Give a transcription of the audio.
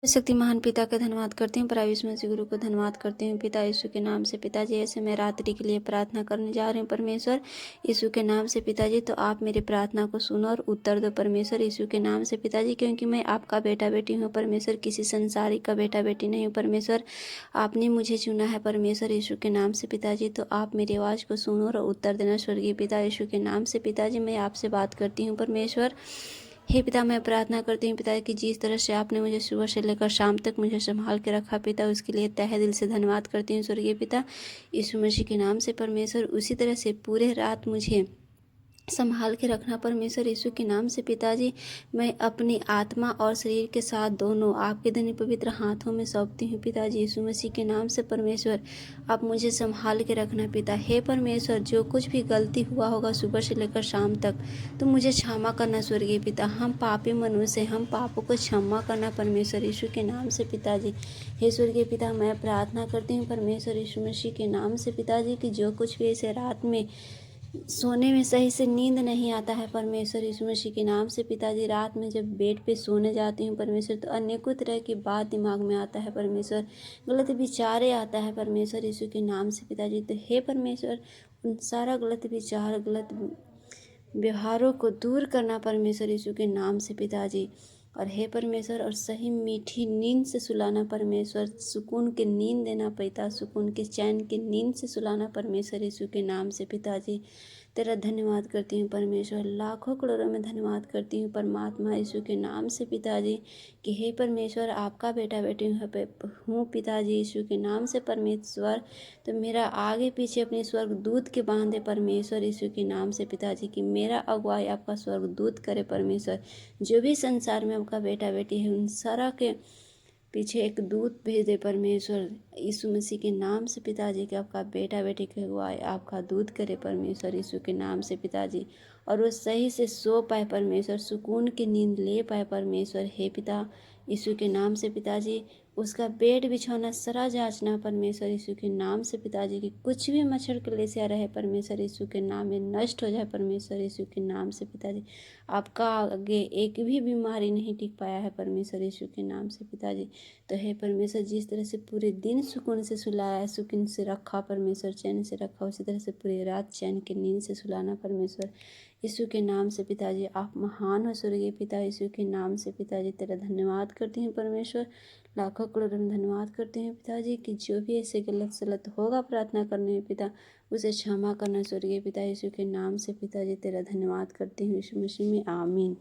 शक्ति महान पिता का धन्यवाद करती हूँ, प्राविश मसीह गुरु को धन्यवाद करती हूँ। पिता यीशु के नाम से पिताजी, ऐसे मैं रात्रि के लिए प्रार्थना करने जा रही हूँ परमेश्वर यीशु के नाम से पिताजी, तो आप मेरी प्रार्थना को सुनो और उत्तर दो परमेश्वर यीशु के नाम से पिताजी, क्योंकि मैं आपका बेटा बेटी हूँ परमेश्वर, किसी संसारिक का बेटा बेटी नहीं हूँ परमेश्वर। आपने मुझे चुना है परमेश्वर यीशु के नाम से पिताजी, तो आप मेरी आवाज़ को सुनो और उत्तर देना स्वर्गीय पिता यीशु के नाम से पिताजी। मैं आपसे बात करती हूँ परमेश्वर। हे पिता, मैं प्रार्थना करती हूँ पिता कि जिस तरह से आपने मुझे सुबह से लेकर शाम तक मुझे संभाल के रखा पिता, उसके लिए तहे दिल से धन्यवाद करती हूँ स्वर्गीय पिता यीशु मसीह के नाम से परमेश्वर। उसी तरह से पूरे रात मुझे संभाल के रखना परमेश्वर यीशु के नाम से पिताजी। मैं अपनी आत्मा और शरीर के साथ दोनों आपके धन्य पवित्र हाथों में सौंपती हूँ पिताजी यीशु मसीह के नाम से परमेश्वर। आप मुझे संभाल के रखना पिता। हे परमेश्वर, जो कुछ भी गलती हुआ होगा सुबह से लेकर शाम तक, तो मुझे क्षमा करना स्वर्गीय पिता। हम पापी मनुष्य हैं, हम पापों को क्षमा करना परमेश्वर यीशु के नाम से पिताजी। हे स्वर्गीय पिता, मैं प्रार्थना करती हूँ परमेश्वर यीशु मसीह के नाम से पिताजी कि जो कुछ भी ऐसे रात में सोने में सही से नींद नहीं आता है परमेश्वर यीशु मसीह के नाम से पिताजी, रात में जब बेड पे सोने जाती हूँ परमेश्वर, तो अनेकों तरह की बात दिमाग में आता है परमेश्वर, गलत विचारे आता है परमेश्वर यीशु के नाम से पिताजी। तो हे परमेश्वर, उन सारा गलत विचार, गलत व्यवहारों को दूर करना परमेश्वर यीशु के नाम से पिताजी। और हे परमेश्वर, और सही मीठी नींद से सुलाना परमेश्वर, सुकून की नींद देना पिता, सुकून के चैन की नींद से सुलाना परमेश्वर यीशु के नाम से पिताजी। तेरा धन्यवाद करती हूँ परमेश्वर, लाखों करोड़ों में धन्यवाद करती हूँ परमात्मा यीशु के नाम से पिताजी कि हे परमेश्वर, आपका बेटा बेटी हूँ पिताजी यीशु के नाम से परमेश्वर। तो मेरा आगे पीछे अपने स्वर्ग दूत के बांधे परमेश्वर यीशु के नाम से पिताजी, कि मेरा अगुवाई आपका स्वर्ग दूत करे परमेश्वर। जो भी संसार में आपका बेटा बेटी है, उन सारा के पीछे एक दूत भेज दे परमेश्वर यीशु मसीह के नाम से पिताजी, कि आपका बेटा बेटी के अगुवाई आपका दूत करे परमेश्वर यीशु के नाम से पिताजी, और वो सही से सो पाए परमेश्वर, सुकून की नींद ले पाए परमेश्वर। हे पिता यीशु के नाम से पिताजी, उसका बेड बिछौना सरा जांचना परमेश्वर यीशु के नाम से पिताजी, कि कुछ भी मच्छर कलेसिया रहे परमेश्वर यीशु के नाम में नष्ट हो जाए परमेश्वर यीशु के नाम से पिताजी। आपका आगे एक भी बीमारी नहीं टिक पाया है परमेश्वर यीशु के नाम से पिताजी। तो हे परमेश्वर, जिस तरह से पूरे दिन सुकून से सुलाया, सुकून से रखा परमेश्वर, चैन से रखा, उसी तरह से पूरी रात चैन की नींद से सुलाना परमेश्वर यीशु के नाम से पिताजी। आप महान हो स्वर्गीय पिता यीशु के नाम से पिताजी। तेरा धन्यवाद करती हूँ परमेश्वर, लाखों करोड़ों धन्यवाद करती हूँ पिताजी, कि जो भी ऐसे गलत सलत होगा प्रार्थना करने में पिता, उसे क्षमा करना स्वर्गीय पिता यीशु के नाम से पिताजी। तेरा धन्यवाद करती हूँ यीशु मसीह में, आमीन।